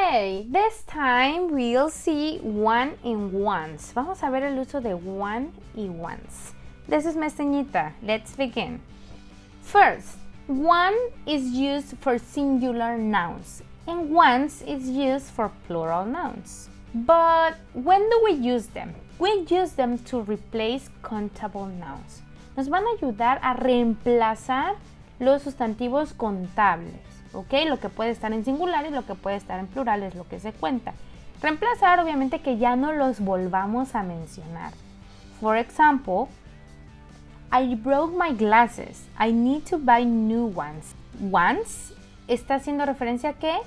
Okay, this time we'll see one and ones. Vamos a ver el uso de one y ones. This is Mesteñita. Let's begin. First, one is used for singular nouns and ones is used for plural nouns. But when do we use them? We use them to replace countable nouns. Nos van a ayudar a reemplazar los sustantivos contables. ¿Ok? Lo que puede estar en singular y lo que puede estar en plural es lo que se cuenta. Reemplazar, obviamente, que ya no los volvamos a mencionar. For example, I broke my glasses. I need to buy new ones. Ones está haciendo referencia ¿a qué?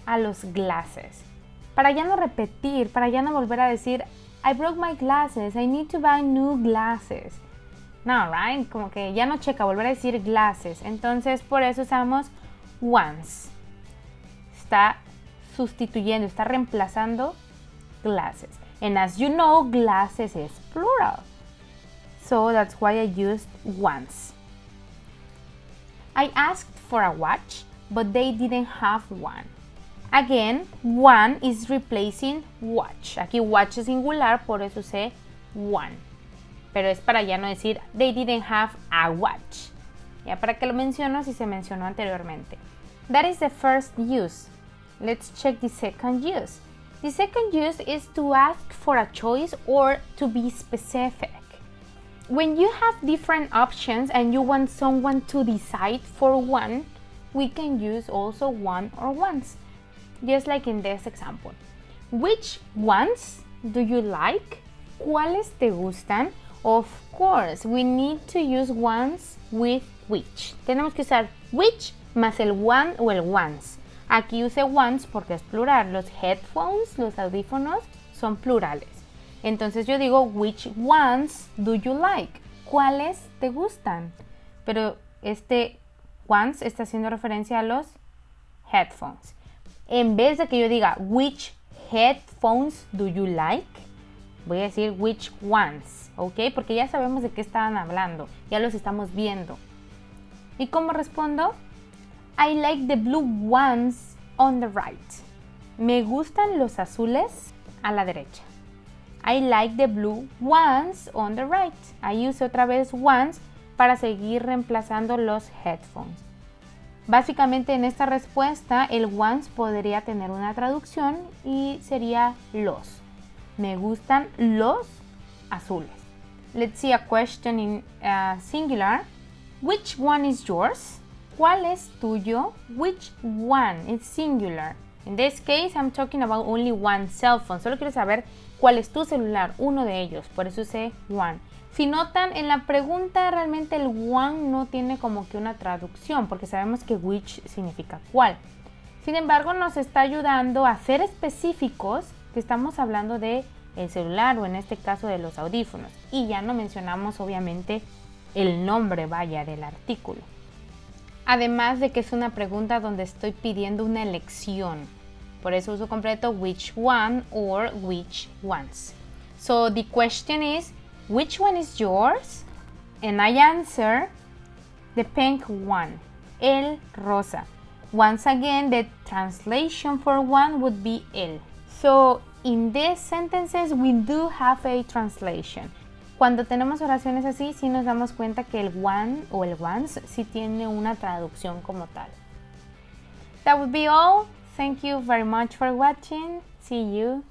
A los glasses. Para ya no repetir, para ya no volver a decir I broke my glasses. I need to buy new glasses. No, right? Como que ya no checa volver a decir glasses. Entonces, por eso usamos ones. Está sustituyendo, está reemplazando glasses. And as you know, glasses is plural. So that's why I used ones. I asked for a watch, but they didn't have one. Again, one is replacing watch. Aquí watch es singular, por eso usé one. Pero es para ya no decir they didn't have a watch. Ya para que lo menciono si se mencionó anteriormente. That is the first use. Let's check the second use. The second use is to ask for a choice or to be specific. When you have different options and you want someone to decide for one, we can use also one or ones. Just like in this example. Which ones do you like? ¿Cuáles te gustan? Of course, we need to use ones with which. Tenemos que usar which más el one o el ones. Aquí use ones porque es plural. Los headphones, los audífonos, son plurales. Entonces yo digo, which ones do you like? ¿Cuáles te gustan? Pero este ones está haciendo referencia a los headphones. En vez de que yo diga, which headphones do you like? Voy a decir which ones, ¿ok? Porque ya sabemos de qué estaban hablando, ya los estamos viendo. ¿Y cómo respondo? I like the blue ones on the right. Me gustan los azules a la derecha. I like the blue ones on the right. Ahí use otra vez ones para seguir reemplazando los headphones. Básicamente en esta respuesta el ones podría tener una traducción y sería los. Me gustan los azules. Let's see a question in singular. Which one is yours? ¿Cuál es tuyo? Which one is singular? In this case, I'm talking about only one cell phone. Solo quiero saber cuál es tu celular, uno de ellos. Por eso usé one. Si notan, en la pregunta realmente el one no tiene como que una traducción, porque sabemos que which significa cuál. Sin embargo, nos está ayudando a ser específicos que estamos hablando de el celular o en este caso de los audífonos. Y ya no mencionamos obviamente el nombre, vaya, del artículo. Además de que es una pregunta donde estoy pidiendo una elección. Por eso uso completo which one or which ones. So the question is, which one is yours? And I answer the pink one, el rosa. Once again, the translation for one would be el. So in these sentences, we do have a translation. Cuando tenemos oraciones así, sí nos damos cuenta que el one o el ones sí tiene una traducción como tal. That would be all. Thank you very much for watching. See you.